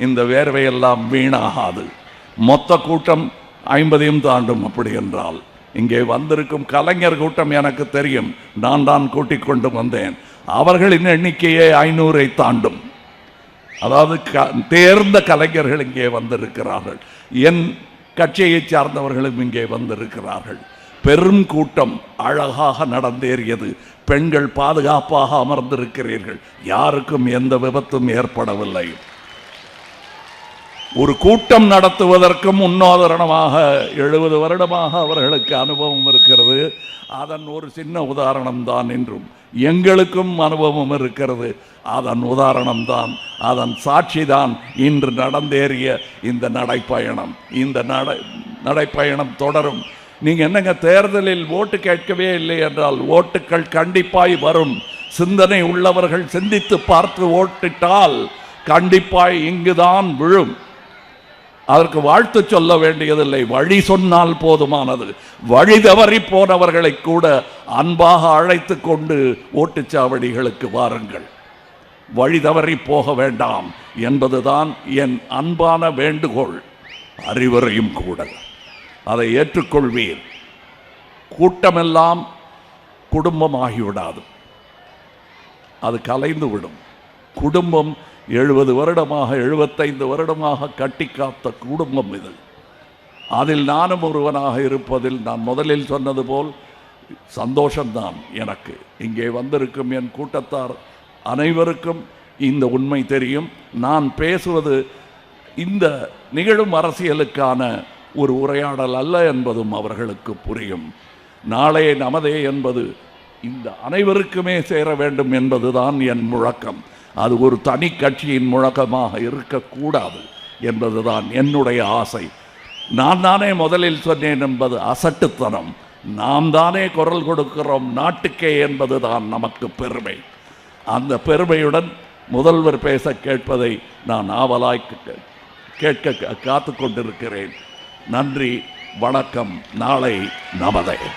இந்த வேர்வையெல்லாம் வீணாகாது. மொத்த கூட்டம் 50 தாண்டும். அப்படி என்றால் இங்கே வந்திருக்கும் கலைஞர் கூட்டம் எனக்கு தெரியும், நான் தான் கூட்டிக் கொண்டு வந்தேன். அவர்களின் எண்ணிக்கையே 500 தாண்டும். அதாவது தேர்ந்த கலைஞர்கள் இங்கே வந்திருக்கிறார்கள். என் கட்சியை சார்ந்தவர்களும் இங்கே வந்திருக்கிறார்கள். பெரும் கூட்டம் அழகாக நடந்தேறியது. பெண்கள் பாதுகாப்பாக அமர்ந்திருக்கிறீர்கள். யாருக்கும் எந்த விபத்தும் ஏற்படவில்லை. ஒரு கூட்டம் நடத்துவதற்கும் முன்னுதாரணமாக 70 வருடமாக அவர்களுக்கு அனுபவம் இருக்கிறது. அதன் ஒரு சின்ன உதாரணம் தான். என்றும் எங்களுக்கும் அனுபவம் இருக்கிறது. அதன் உதாரணம் தான், அதன் சாட்சி தான் இன்று நடந்தேறிய இந்த நடைப்பயணம். இந்த நடைப்பயணம் தொடரும். நீங்க என்னங்க தேர்தலில் ஓட்டு கேட்கவே இல்லை என்றால் ஓட்டுக்கள் கண்டிப்பாய் வரும். சிந்தனை உள்ளவர்கள் சிந்தித்து பார்த்து ஓட்டிட்டால் கண்டிப்பாய் இங்குதான் விழும். அதற்கு வாழ்த்து சொல்ல வேண்டியதில்லை, வழி சொன்னால் போதுமானது. வழி தவறி போனவர்களை கூட அன்பாக அழைத்து கொண்டு ஓட்டுச்சாவடிகளுக்கு வாருங்கள். வழி தவறி போக வேண்டாம் என்பதுதான் என் அன்பான வேண்டுகோள், அறிவுரையும் கூட. அதை ஏற்றுக்கொள்வீர். கூட்டமெல்லாம் குடும்பமாகிவிடாது, அது கலைந்து விடும். குடும்பம் 70 வருடமாக 75 வருடமாக கட்டி காத்த குடும்பம் இது. அதில் நானும் ஒருவனாக இருப்பதில் நான் முதலில் சொன்னது போல் சந்தோஷம்தான் எனக்கு. இங்கே வந்திருக்கும் என் கூட்டத்தார் அனைவருக்கும் இந்த உண்மை தெரியும். நான் பேசுவது இந்த நிகழும் அரசியலுக்கான ஒரு உரையாடல் அல்ல என்பதும் அவர்களுக்கு புரியும். நாளே நமதே என்பது இந்த அனைவருக்குமே சேர வேண்டும் என்பதுதான் என் முழக்கம். அது ஒரு தனி கட்சியின் முழக்கமாக இருக்கக்கூடாது என்பதுதான் என்னுடைய ஆசை. நான் தானே முதலில் சொன்னேன் என்பது அசட்டுத்தனம். நாம் தானே குரல் கொடுக்கிறோம் நாட்டுக்கே என்பதுதான் நமக்கு பெருமை. அந்த பெருமையுடன் முதல்வர் பேச கேட்பதை நான் ஆவலாய் கேட்க காத்து கொண்டிருக்கிறேன். நன்றி, வணக்கம். நாளை நமதே.